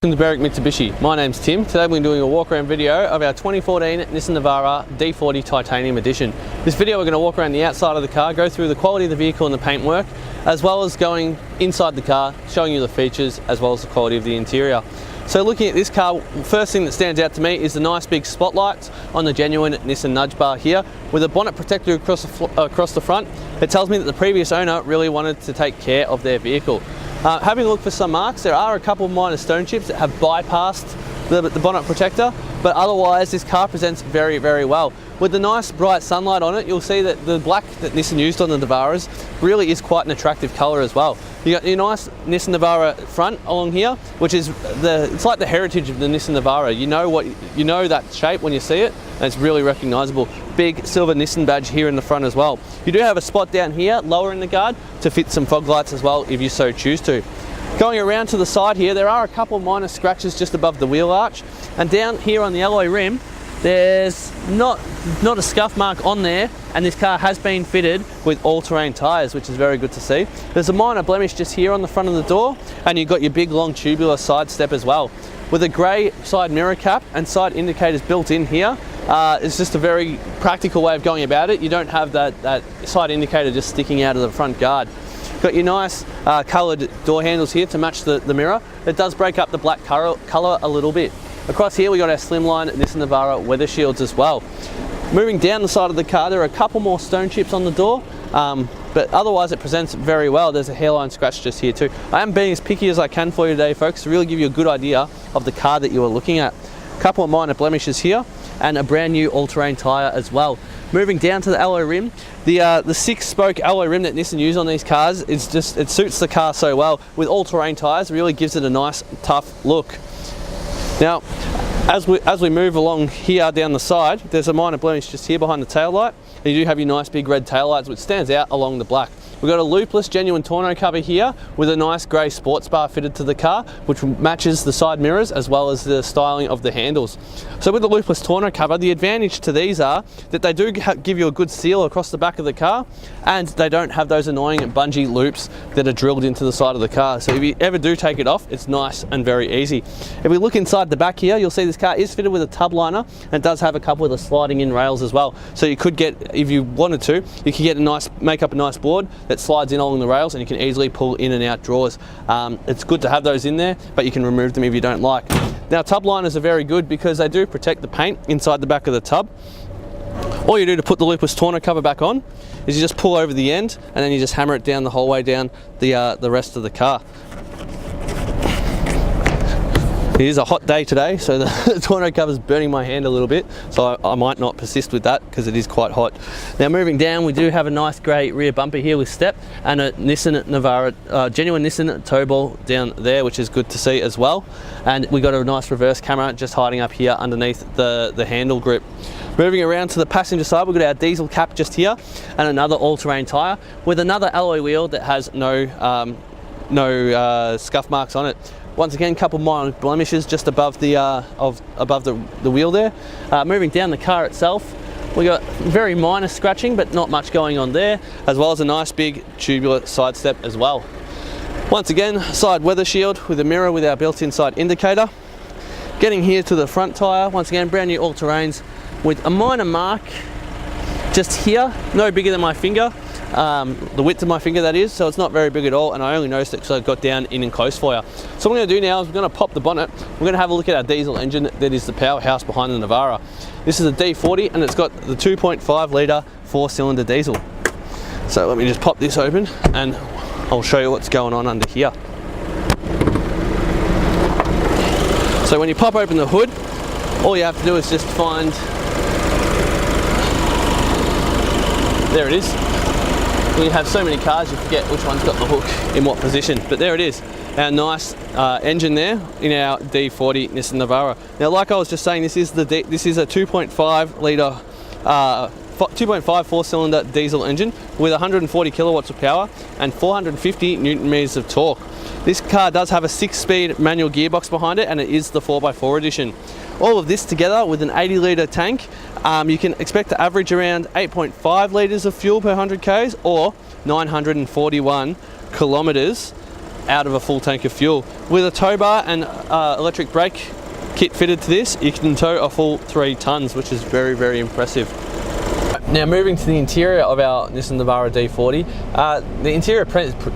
Welcome to Berwick Mitsubishi. My name's Tim. Today we're doing a walk around video of our 2014 Nissan Navara D40 Titanium Edition. This video we're going to walk around the outside of the car, go through the quality of the vehicle and the paintwork, as well as going inside the car, showing you the features as well as the quality of the interior. So looking at this car, first thing that stands out to me is the nice big spotlights on the genuine Nissan nudge bar here, with a bonnet protector across the front. It tells me that the previous owner really wanted to take care of their vehicle. Having a look for some marks, there are a couple of minor stone chips that have bypassed the bonnet protector, but otherwise this car presents very, very well. With the nice bright sunlight on it, you'll see that the black that Nissan used on the Navaras really is quite an attractive colour as well. You got your nice Nissan Navara front along here, which is it's like the heritage of the Nissan Navara. You know that shape when you see it, and it's really recognisable. Big silver Nissan badge here in the front as well. You do have a spot down here, lower in the guard, to fit some fog lights as well if you so choose to. Going around to the side here, there are a couple of minor scratches just above the wheel arch, and down here on the alloy rim, there's not a scuff mark on there, and this car has been fitted with all-terrain tyres, which is very good to see. There's a minor blemish just here on the front of the door, and you've got your big long tubular side step as well. With a grey side mirror cap and side indicators built in here, it's just a very practical way of going about it. You don't have that side indicator just sticking out of the front guard. Got your nice coloured door handles here to match the mirror. It does break up the black colour a little bit. Across here we got our slimline Nissan Navara weather shields as well. Moving down the side of the car, there are a couple more stone chips on the door, but otherwise it presents very well. There's a hairline scratch just here too. I am being as picky as I can for you today, folks, to really give you a good idea of the car that you are looking at. A couple of minor blemishes here, and a brand new all-terrain tyre as well. Moving down to the alloy rim, the 6-spoke alloy rim that Nissan use on these cars, it suits the car so well. With all-terrain tyres, really gives it a nice, tough look. Now, as we move along here down the side, there's a minor blemish just here behind the tail light. And you do have your nice big red tail lights, which stands out along the black. We've got a loopless genuine tonneau cover here with a nice grey sports bar fitted to the car, which matches the side mirrors as well as the styling of the handles. So with the loopless tonneau cover, the advantage to these are that they do give you a good seal across the back of the car, and they don't have those annoying bungee loops that are drilled into the side of the car. So if you ever do take it off, it's nice and very easy. If we look inside the back here, you'll see this car is fitted with a tub liner and does have a couple of the sliding in rails as well. So you could get, if you wanted to, you could get make up a nice board that slides in along the rails, and you can easily pull in and out drawers. It's good to have those in there, but you can remove them if you don't like. Now, tub liners are very good because they do protect the paint inside the back of the tub. All you do to put the loopless tonneau cover back on is you just pull over the end, and then you just hammer it down the whole way down the rest of the car. It is a hot day today, so the tonneau cover is burning my hand a little bit, so I might not persist with that because it is quite hot. Now, moving down, we do have a nice grey rear bumper here with step, and a Nissan Navara, genuine Nissan tow ball down there, which is good to see as well. And we got a nice reverse camera just hiding up here underneath the handle grip. Moving around to the passenger side, we've got our diesel cap just here, and another all-terrain tyre with another alloy wheel that has no scuff marks on it. Once again, a couple minor blemishes just above the wheel there. Moving down the car itself, we got very minor scratching, but not much going on there, as well as a nice big tubular side step as well. Once again, side weather shield with a mirror with our built-in side indicator. Getting here to the front tyre, once again, brand new all-terrains with a minor mark just here, no bigger than my finger. The width of my finger, that is, so it's not very big at all, and I only noticed it because I got down in close for you. So what I'm going to do now is we're going to pop the bonnet. We're going to have a look at our diesel engine that is the powerhouse behind the Navara. This is a D40, and it's got the 2.5 litre 4-cylinder diesel. So let me just pop this open, and I'll show you what's going on under here. So when you pop open the hood, all you have to do is just find, there it is. When you have so many cars, you forget which one's got the hook in what position. But there it is, our nice engine there in our D40 Nissan Navara. Now, like I was just saying, this is a 2.5 litre, 2.5 4-cylinder diesel engine with 140 kilowatts of power and 450 newton meters of torque. This car does have a 6-speed manual gearbox behind it, and it is the 4x4 edition. All of this together with an 80 litre tank, you can expect to average around 8.5 litres of fuel per 100 k's or 941 kilometres out of a full tank of fuel. With a tow bar and electric brake kit fitted to this, you can tow a full 3 tons, which is very, very impressive. Now moving to the interior of our Nissan Navara D40, the interior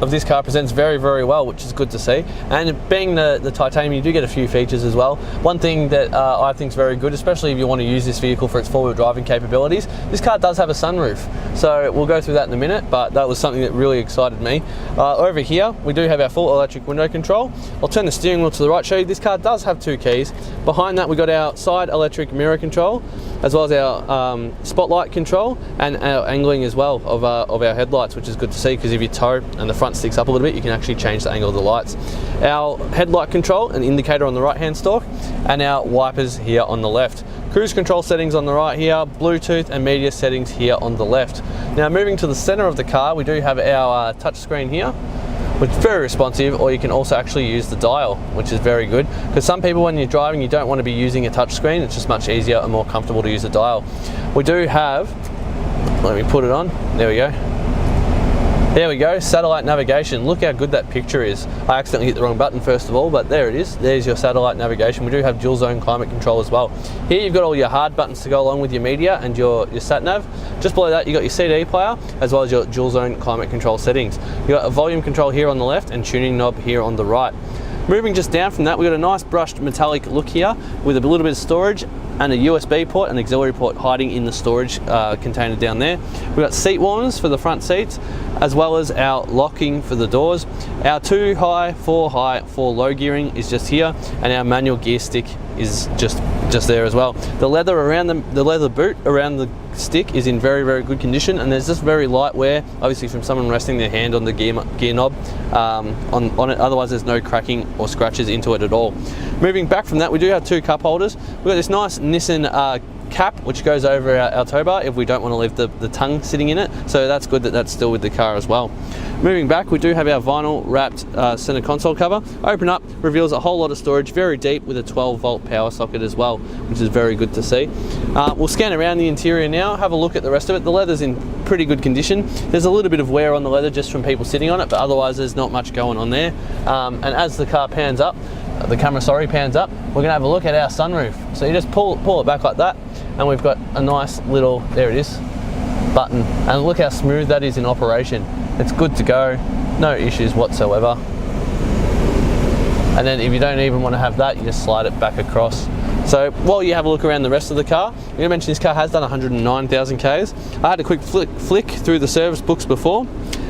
of this car presents very, very well, which is good to see. And being the titanium, you do get a few features as well. One thing that I think is very good, especially if you want to use this vehicle for its four-wheel driving capabilities, this car does have a sunroof. So we'll go through that in a minute, but that was something that really excited me. Over here, we do have our full electric window control. I'll turn the steering wheel to the right, show you this car does have 2 keys. Behind that, we got our side electric mirror control, as well as our spotlight control and our angling as well of our headlights, which is good to see, because if you tow and the front sticks up a little bit, you can actually change the angle of the lights. Our headlight control and indicator on the right hand stalk, and our wipers here on the left. Cruise control settings on the right here, Bluetooth and media settings here on the left. Now moving to the center of the car, we do have our touch screen here, which is very responsive, or you can also actually use the dial, which is very good, because some people when you're driving, you don't want to be using a touch screen. It's just much easier and more comfortable to use the dial. We do have, let me put it on, there we go. There we go, satellite navigation. Look how good that picture is. I accidentally hit the wrong button first of all, but there it is. There's your satellite navigation. We do have dual zone climate control as well. Here you've got all your hard buttons to go along with your media and your sat nav. Just below that, you've got your CD player, as well as your dual zone climate control settings. You've got a volume control here on the left and tuning knob here on the right. Moving just down from that, we've got a nice brushed metallic look here with a little bit of storage and a USB port and auxiliary port hiding in the storage container down there. We've got seat warmers for the front seats, as well as our locking for the doors. Our 2 high, 4 low gearing is just here, and our manual gear stick is just there as well. The leather around the leather boot around the stick is in very, very good condition, and there's just very light wear, obviously from someone resting their hand on the gear knob on it. Otherwise there's no cracking or scratches into it at all. Moving back from that, we do have 2 cup holders. We've got this nice Nissan cap which goes over our tow bar if we don't want to leave the tongue sitting in it, so that's good that that's still with the car as well. Moving back, we do have our vinyl wrapped center console cover. Open up, reveals a whole lot of storage, very deep, with a 12-volt power socket as well, which is very good to see. We'll scan around the interior now, have a look at the rest of it. The leather's in pretty good condition. There's a little bit of wear on the leather just from people sitting on it, but otherwise there's not much going on there. And as the car pans up, the camera pans up, we're gonna have a look at our sunroof. So you just pull it back like that, and we've got a nice little, there it is, button. And look how smooth that is in operation. It's good to go, no issues whatsoever. And then if you don't even want to have that, you just slide it back across. So while you have a look around the rest of the car, I'm going to mention this car has done 109,000 Ks. I had a quick flick through the service books before,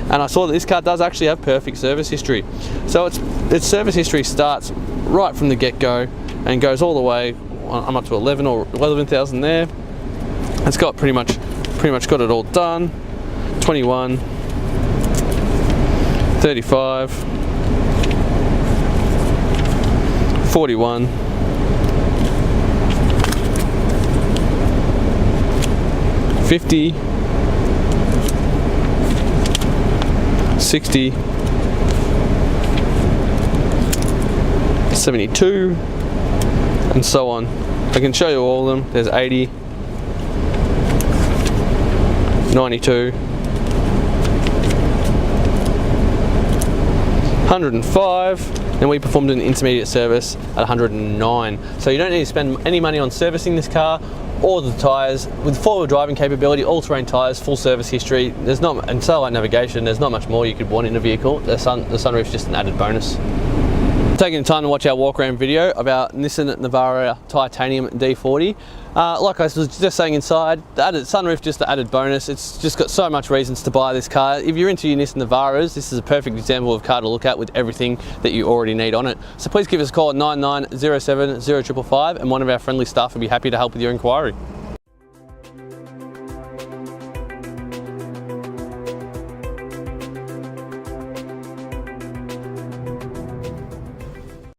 and I saw that this car does actually have perfect service history. So its service history starts right from the get-go and goes all the way. I'm up to 11,000 there. It's got pretty much got it all done. 21, 35, 41, 50, 60, 72, and so on. I can show you all of them. There's 80, 92, 105, and we performed an intermediate service at 109. So you don't need to spend any money on servicing this car or the tyres. With four-wheel driving capability, all-terrain tyres, full service history, and satellite navigation, there's not much more you could want in a vehicle. The sunroof's just an added bonus. Taking the time to watch our walk-around video of our Nissan Navara Titanium D40. Like I was just saying inside, the added sunroof, just the added bonus. It's just got so much reasons to buy this car. If you're into your Nissan Navaras, this is a perfect example of a car to look at with everything that you already need on it. So please give us a call at 9907 0555 and one of our friendly staff will be happy to help with your inquiry.